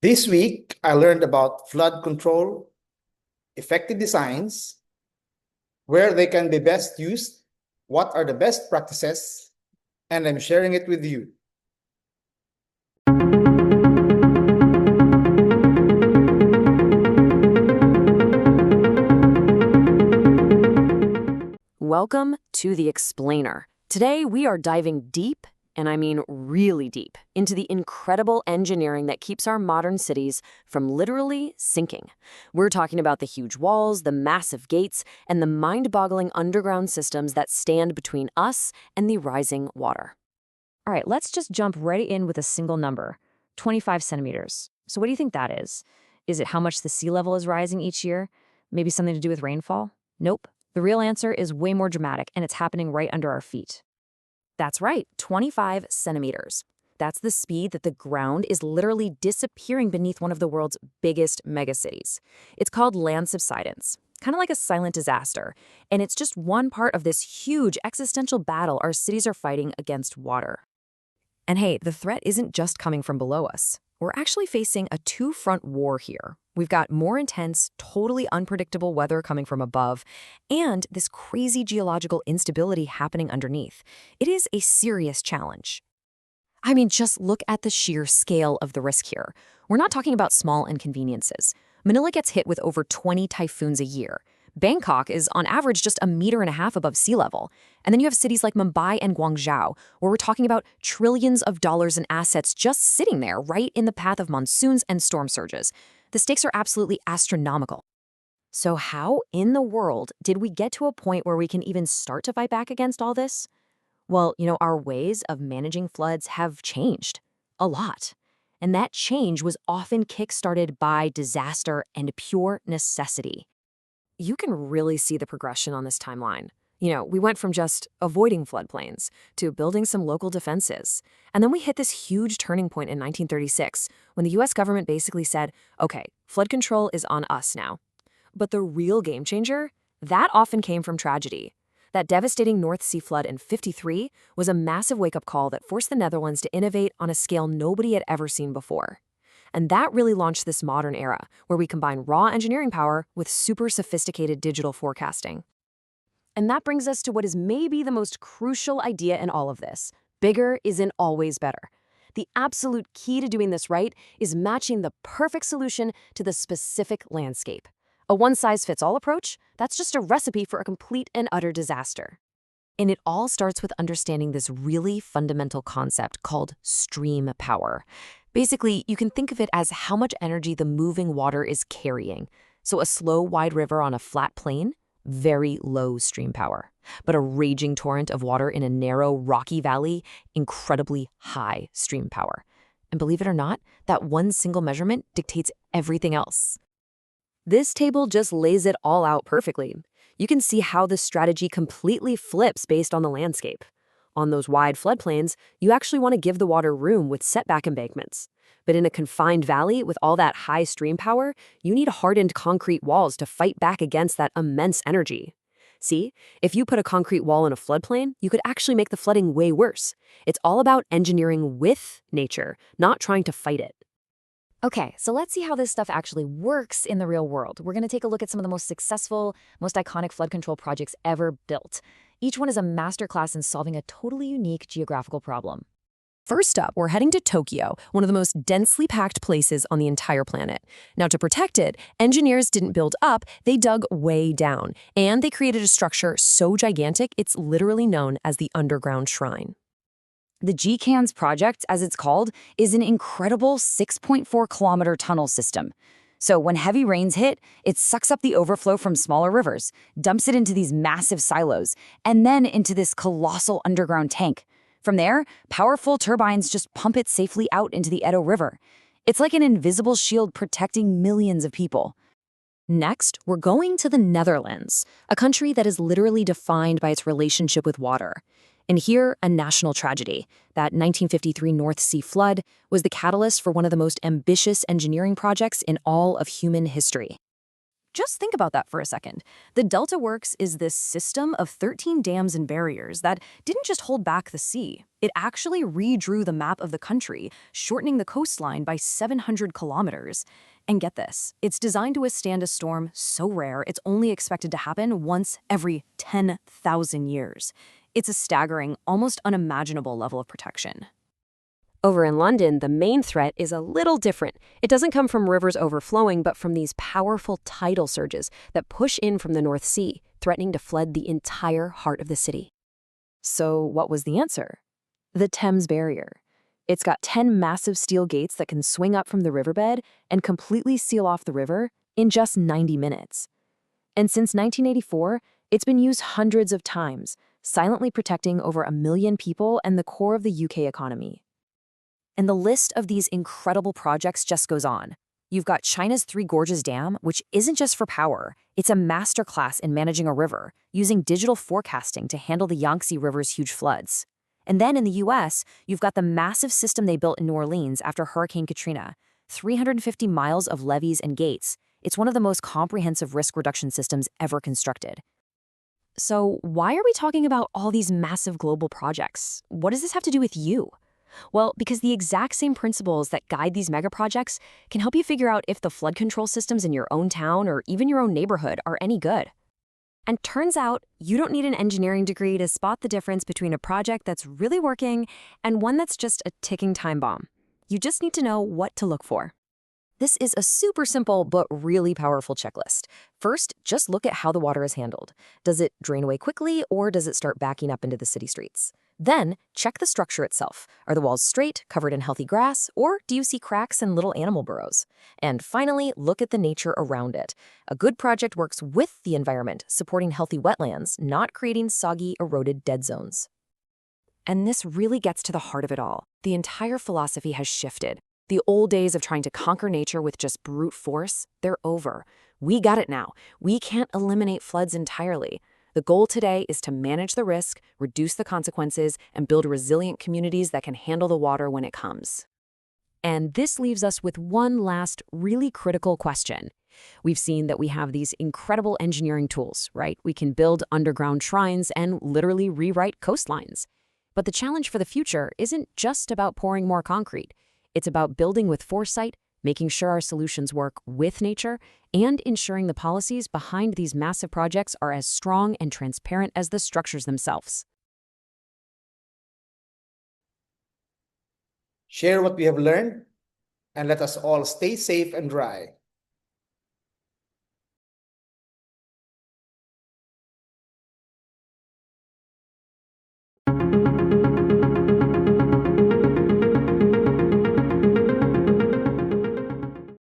This week, I learned about flood control, effective designs, where they can be best used, what are the best practices, and I'm sharing it with you. Welcome to The Explainer. Today we are diving deep, and I mean really deep, into the incredible engineering that keeps our modern cities from literally sinking. We're talking about the huge walls, the massive gates, and the mind-boggling underground systems that stand between us and the rising water. All right, let's just jump right in with a single number, 25 centimeters. So what do you think that is? Is it how much the sea level is rising each year? Maybe something to do with rainfall? Nope. The real answer is way more dramatic, and it's happening right under our feet. That's right, 25 centimeters. That's the speed that the ground is literally disappearing beneath one of the world's biggest megacities. It's called land subsidence, kind of like a silent disaster, and it's just one part of this huge existential battle our cities are fighting against water. And hey, the threat isn't just coming from below us. We're actually facing a two-front war here. We've got more intense, totally unpredictable weather coming from above, and this crazy geological instability happening underneath. It is a serious challenge. I mean, just look at the sheer scale of the risk here. We're not talking about small inconveniences. Manila gets hit with over 20 typhoons a year. Bangkok is on average just 1.5 meters above sea level. And then you have cities like Mumbai and Guangzhou, where we're talking about trillions of dollars in assets just sitting there right in the path of monsoons and storm surges. The stakes are absolutely astronomical. So how in the world did we get to a point where we can even start to fight back against all this? Well, our ways of managing floods have changed a lot. And that change was often kick-started by disaster and pure necessity. You can really see the progression on this timeline. We went from just avoiding floodplains to building some local defenses. And then we hit this huge turning point in 1936 when the US government basically said, okay, flood control is on us now. But the real game changer, that often came from tragedy. That devastating North Sea flood in '53 was a massive wake-up call that forced the Netherlands to innovate on a scale nobody had ever seen before. And that really launched this modern era, where we combine raw engineering power with super sophisticated digital forecasting. And that brings us to what is maybe the most crucial idea in all of this. Bigger isn't always better. The absolute key to doing this right is matching the perfect solution to the specific landscape. A one-size-fits-all approach, that's just a recipe for a complete and utter disaster. And it all starts with understanding this really fundamental concept called stream power. Basically, you can think of it as how much energy the moving water is carrying. So a slow, wide river on a flat plain, very low stream power. But a raging torrent of water in a narrow, rocky valley, incredibly high stream power. And believe it or not, that one single measurement dictates everything else. This table just lays it all out perfectly. You can see how this strategy completely flips based on the landscape. On those wide floodplains, you actually want to give the water room with setback embankments. But in a confined valley with all that high stream power, you need hardened concrete walls to fight back against that immense energy. See, if you put a concrete wall in a floodplain, you could actually make the flooding way worse. It's all about engineering with nature, not trying to fight it. Okay, so let's see how this stuff actually works in the real world. We're going to take a look at some of the most successful, most iconic flood control projects ever built. Each one is a masterclass in solving a totally unique geographical problem. First up, we're heading to Tokyo, one of the most densely packed places on the entire planet. Now, to protect it, engineers didn't build up, they dug way down. And they created a structure so gigantic, it's literally known as the underground shrine. The GCANS project, as it's called, is an incredible 6.4-kilometer tunnel system. So when heavy rains hit, it sucks up the overflow from smaller rivers, dumps it into these massive silos, and then into this colossal underground tank. From there, powerful turbines just pump it safely out into the Edo River. It's like an invisible shield protecting millions of people. Next, we're going to the Netherlands, a country that is literally defined by its relationship with water. And here, a national tragedy. That 1953 North Sea flood was the catalyst for one of the most ambitious engineering projects in all of human history. Just think about that for a second. The Delta Works is this system of 13 dams and barriers that didn't just hold back the sea. It actually redrew the map of the country, shortening the coastline by 700 kilometers. And get this, it's designed to withstand a storm so rare it's only expected to happen once every 10,000 years. It's a staggering, almost unimaginable level of protection. Over in London, the main threat is a little different. It doesn't come from rivers overflowing, but from these powerful tidal surges that push in from the North Sea, threatening to flood the entire heart of the city. So what was the answer? The Thames Barrier. It's got 10 massive steel gates that can swing up from the riverbed and completely seal off the river in just 90 minutes. And since 1984, it's been used hundreds of times, silently protecting over 1 million people and the core of the UK economy. And the list of these incredible projects just goes on. You've got China's Three Gorges Dam, which isn't just for power. It's a masterclass in managing a river, using digital forecasting to handle the Yangtze River's huge floods. And then in the US, you've got the massive system they built in New Orleans after Hurricane Katrina, 350 miles of levees and gates. It's one of the most comprehensive risk reduction systems ever constructed. So why are we talking about all these massive global projects? What does this have to do with you? Well, because the exact same principles that guide these mega projects can help you figure out if the flood control systems in your own town or even your own neighborhood are any good. And turns out, you don't need an engineering degree to spot the difference between a project that's really working and one that's just a ticking time bomb. You just need to know what to look for. This is a super simple but really powerful checklist. First, just look at how the water is handled. Does it drain away quickly or does it start backing up into the city streets? Then, check the structure itself. Are the walls straight, covered in healthy grass, or do you see cracks and little animal burrows? And finally, look at the nature around it. A good project works with the environment, supporting healthy wetlands, not creating soggy, eroded dead zones. And this really gets to the heart of it all. The entire philosophy has shifted. The old days of trying to conquer nature with just brute force, they're over. We got it now. We can't eliminate floods entirely. The goal today is to manage the risk, reduce the consequences, and build resilient communities that can handle the water when it comes. And this leaves us with one last really critical question. We've seen that we have these incredible engineering tools, right? We can build underground shrines and literally rewrite coastlines. But the challenge for the future isn't just about pouring more concrete. It's about building with foresight, making sure our solutions work with nature, and ensuring the policies behind these massive projects are as strong and transparent as the structures themselves. Share what we have learned, and let us all stay safe and dry.